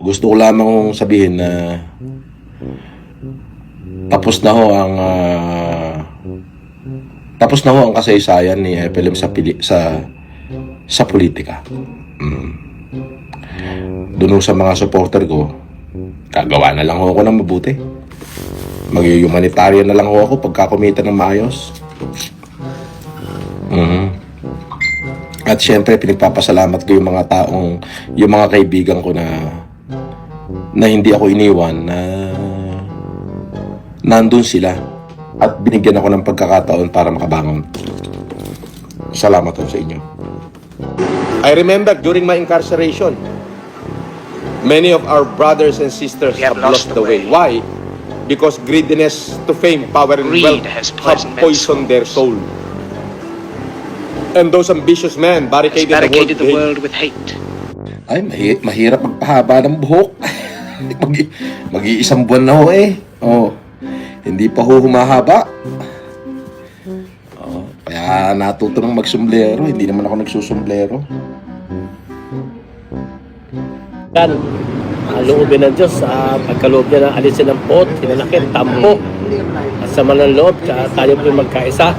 gusto ko lamang sabihin na tapos na ho ang kasaysayan ni FLM sa politika. Doon sa mga supporter ko, gagawa na lang ho ako ng mabuti. Mag-humanitarian na lang ho ako pagkakumita ng maayos. At syempre pinagpapasalamat ko yung mga kaibigan ko na hindi ako iniwan, na nandun sila at binigyan ako ng pagkakataon para makabangon. Salamat po sa inyo. I remember during my incarceration, many of our brothers and sisters have lost the way. Why? Because greediness to fame, power, and wealth have poisoned their soul. And those ambitious men barricaded the world with hate. Ay, mahirap magpahaba ng buhok. Mag-iisang buwan na ho eh. Hindi pa ho humahaba. Kaya natuto ng magsumblero. Hindi naman ako nagsusumblero. Yan, loobin ng Diyos, pagkaloob niya na alisin ng pot, hinanakit, tampo. At sa manang loob, tayo po magkaisa.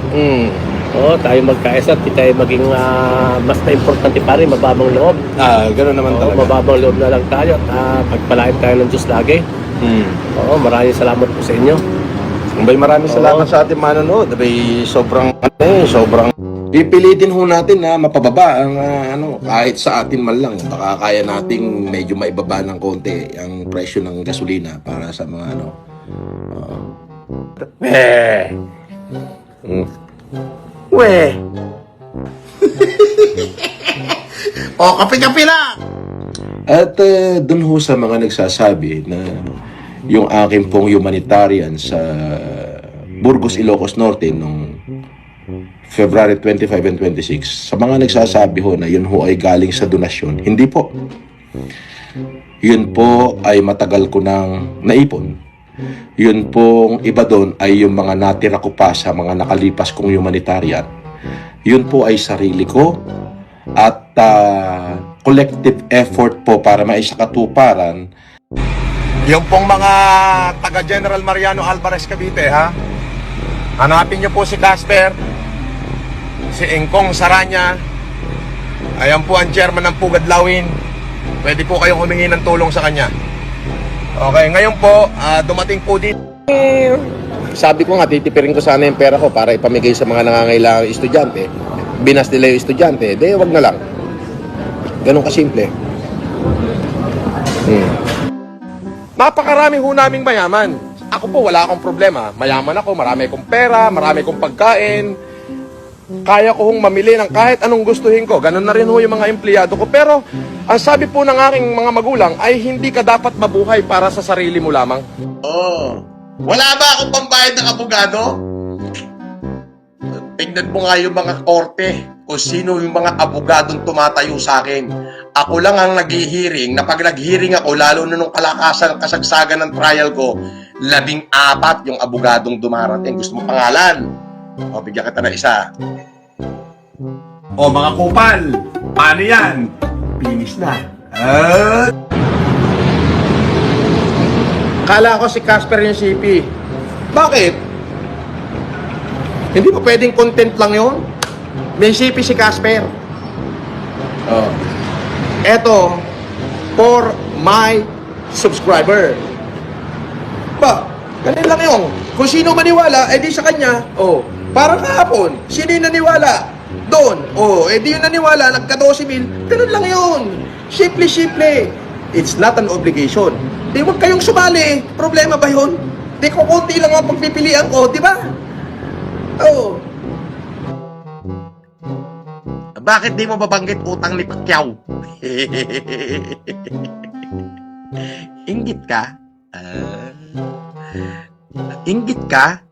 Tayo magkaisa, tayo maging mas na-importante pa rin, mababang loob. Gano'n naman talaga. Mababang loob na lang tayo at pagpalain tayo ng Diyos lagi. Maraming salamat po sa inyo. Maraming salamat sa ating manonood. Sobrang pipilitin ho natin na mapababa ang kahit sa atin man lang. Baka kaya nating medyo maibaba ng konti ang presyo ng gasolina para sa mga kape-kape lang! At dun ho sa mga nagsasabi na yung akin pong humanitarian sa Burgos, Ilocos Norte noong February 25 and 26, sa mga nagsasabi ho na yun ho ay galing sa donasyon, hindi po. Yun po ay matagal ko nang naipon. Yun pong iba doon ay yung mga natira ko pa sa mga nakalipas kong humanitarian. Yun po ay sarili ko at collective effort po para maisakatuparan. Yung pong mga taga General Mariano Alvarez Cavite, ha? Hanapin niyo po si Casper, si Engkong Saranya. Ayan po ang chairman ng Pugad Lawin. Pwede po kayong humingi ng tulong sa kanya. Okay, ngayon po, dumating po dito. Sabi ko nga, titipirin ko sana yung pera ko para ipamigay sa mga nangangailangang estudyante. Binas nila yung estudyante, wag na lang. Ganun kasimple. Napakarami ho naming mayaman. Ako po, wala akong problema. Mayaman ako, marami akong pera, marami akong pagkain. Kaya ko hong mamili ng kahit anong gustuhin ko. Ganun na rin ho yung mga empleyado ko. Pero, ang sabi po ng aking mga magulang ay hindi ka dapat mabuhay para sa sarili mo lamang. Wala ba akong pambayad ng abogado? Tingnan mo nga yung mga korte kung sino yung mga abogadong tumatayo sa akin. Ako lang ang nag-hearing, na pag nag-hearing ako, lalo na nung kalakasan, kasagsagan ng trial ko, 14 yung abogadong dumarating. Gusto mo pangalan? Bigyan kita na isa. Mga kupal, paano yan? Finish na. Kala ko si Casper yung CP. Bakit? Hindi ba pwedeng content lang yun? May CP si Casper. Eto, for my subscriber. Ganun lang yun. Kung sino maniwala, edi sa kanya. Parang kahapon, sino yung naniwala? Doon. Edi yung naniwala, nagka-12,000. Ganun lang yun. Simple-simple. It's not an obligation. Di wag kayong sumali. Problema ba yun? Di ko konti lang ang pagpipilian ko, di ba? Bakit di mo babanggit utang ni Pacquiao? Inggit ka? Inggit ka?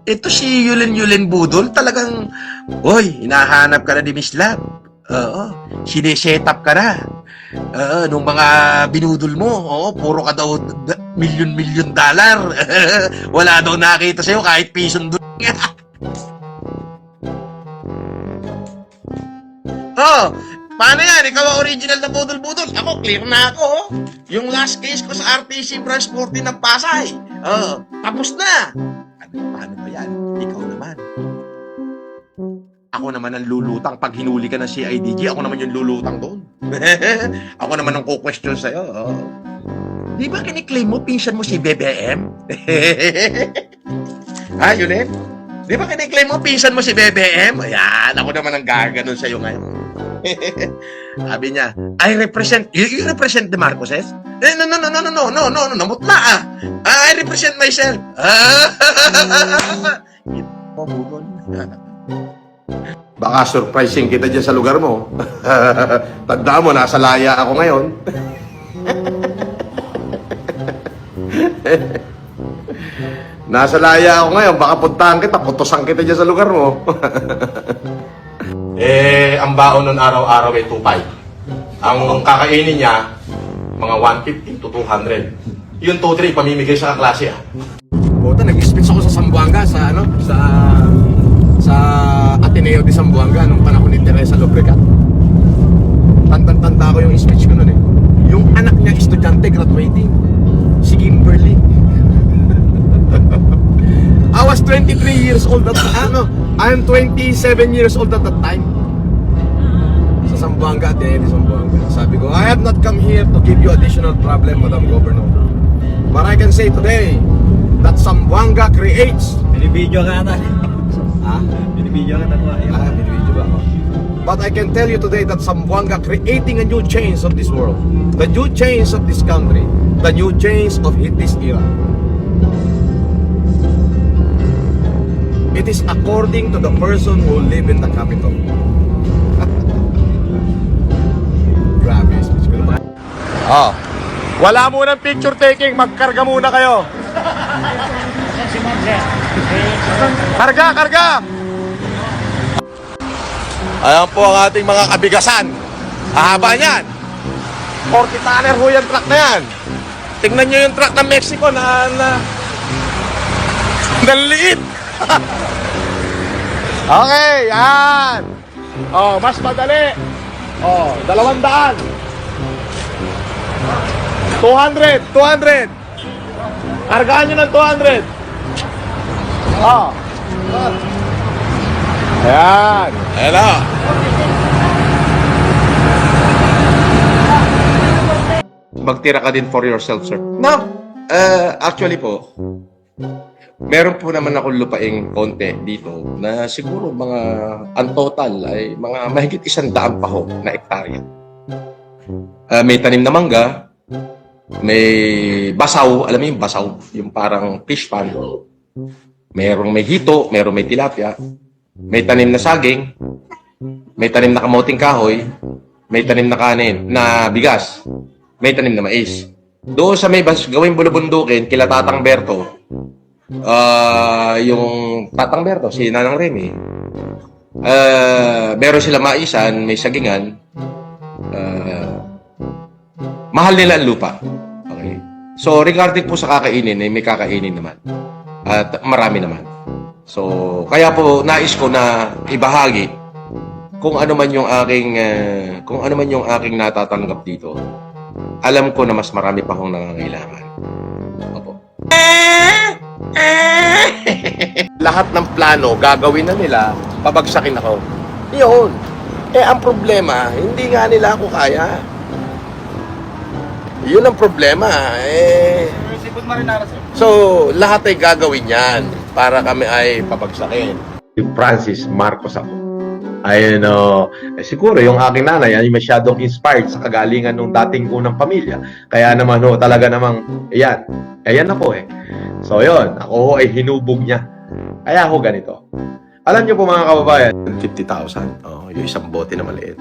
Ito si Yulin Budol talagang, hinahanap ka na ni Miss Love. Sineset up ka na. Nung mga binudol mo, puro ka daw $1,000,000. Wala daw nakita sa'yo kahit pisong doon. Paano yan? Ikaw ang original na budol-budol. Ako, clear na ako. Oh. Yung last case ko sa RTC Branch 14 ng Pasay. Tapos na. Paano ba yan? Ikaw naman. Ako naman ang lulutang pag hinuli ka ng CIDG. Ako naman yung lulutang doon. Ako naman ang ku-question sa'yo. Di ba kiniklaim mo, pinsan mo si BBM? Yun eh. Di ba kiniklaim mo, pinsan mo si BBM? Ayan, ako naman ang gaganon sa'yo ngayon. Sabi niya, I represent, you represent the Marcoses? No, mutla I represent myself. Ito, bukod. Baka surprising kita dyan sa lugar mo. Tandaan mo, nasa laya ako ngayon. Nasa laya ako ngayon, baka puntahan kita, putosan kita dyan sa lugar mo. Ang baon nun araw-araw ay 2.5. Ang kakainin niya, mga 150 to 200. Yung 2-3, pamimigay sa kaklase Puta, nag-speech ako sa Zamboanga, sa Ateneo de Zamboanga nung panahon ni Teresa Lobregat. Tanda ko yung speech ko nun eh. Yung anak niya estudyante graduating, si Kimberly. I was 23 years old at I'm 27 years old at that time. Sa Zamboanga, Ateneo de Zamboanga. Sabi ko, I have not come here to give you additional problem, Madam Governor. But I can say today that Zamboanga creates. Binibidyo ka na. Binibidyo ka na. Binibidyo ba ako? But I can tell you today that Zamboanga creating a new change of this world, the new change of this country, the new change of this era. It is according to the person who live in the capital. Grabe, speech ko naman. Wala munang picture taking, magkarga muna kayo. Karga! Ayan po ang ating mga kabigasan. Hahaba niyan. 40 tonner ho yung truck na yan. Tingnan nyo yung truck ng Mexico na liit. Okay, yan. Mas madali. 200. 200. Kargaan nyo ng 200. Ayan. Ayan na. Magtira ka din for yourself, sir. No. Actually po, meron po naman akong lupaing konti dito na siguro ang total ay mga mahigit 100 pa ho na ektarya. May tanim na mangga, may basaw, alam mo yung basaw, yung parang fish pond. Merong may hito, merong may tilapia, may tanim na saging, may tanim na kamoting kahoy, may tanim na kanin, na bigas, may tanim na mais. Doon sa may gawing bulubundukin, kila Tatang Berto, yung Tatang Berto, si Nanang Remy, meron sila maisan, may sagingan, mahal nila ang lupa. Okay. So, regarding po sa kakainin, may kakainin naman. At marami naman. So, kaya po nais ko na ibahagi kung ano man yung aking natatanggap dito. Alam ko na mas marami pa akong nangangailangan. Opo. Lahat ng plano gagawin na nila, pabagsakin ako. Yun. Ang problema, hindi nga nila ako kaya. Yun ang problema. So, lahat ay gagawin yan para kami ay pabagsakin. Francis Marcos ako. Siguro yung aking nanay ay masyadong inspired sa kagalingan ng dating unang pamilya. Kaya naman talaga namang, ayan ako eh. So yun, ako ay hinubog niya. Kaya ako ganito. Alam niyo po mga kababayan, 50,000. Yung isang bote na maliit.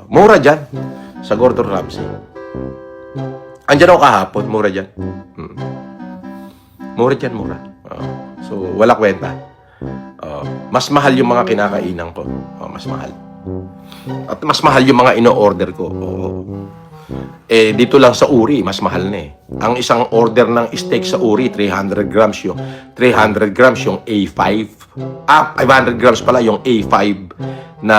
Mura dyan sa Gordon Ramsay. Andiyan ako kahapon, mura dyan. Mura dyan, mura. So, wala kwenta. Mas mahal yung mga kinakainan ko. Mas mahal. At mas mahal yung mga ino-order ko. Dito lang sa Uri, mas mahal na eh. Ang isang order ng steak sa Uri, 300 grams yung A5. 500 grams pala yung A5 na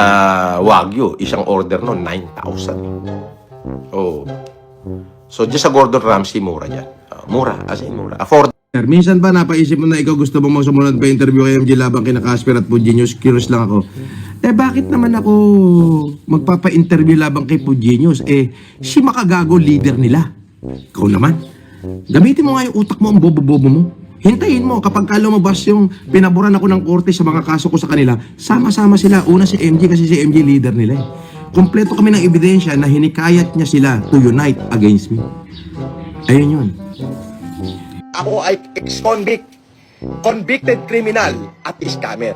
Wagyu, isang order nun, 9,000. Oh. So, just sa Gordon Ramsay, mura dyan. Mura, as in mura. Afford. Minsan ba napaisip mo na ikaw gusto mo sumunod pa interview kay MJ Labang kina Casper at Pugenius? Curious lang ako. Bakit naman ako magpapa-interview labang kay Pugenius? Si makagago leader nila. Ikaw naman. Gamitin mo nga yung utak mo, ang bobo-bobo mo. Hintayin mo, kapag lumabas yung pinaboran ako ng korte sa mga kaso ko sa kanila, sama-sama sila. Una si MJ kasi si MJ leader nila. Kompleto kami ng ebidensya na hinikayat niya sila to unite against me. Ayun yun. Ako ay ex-convict, convicted criminal at scammer.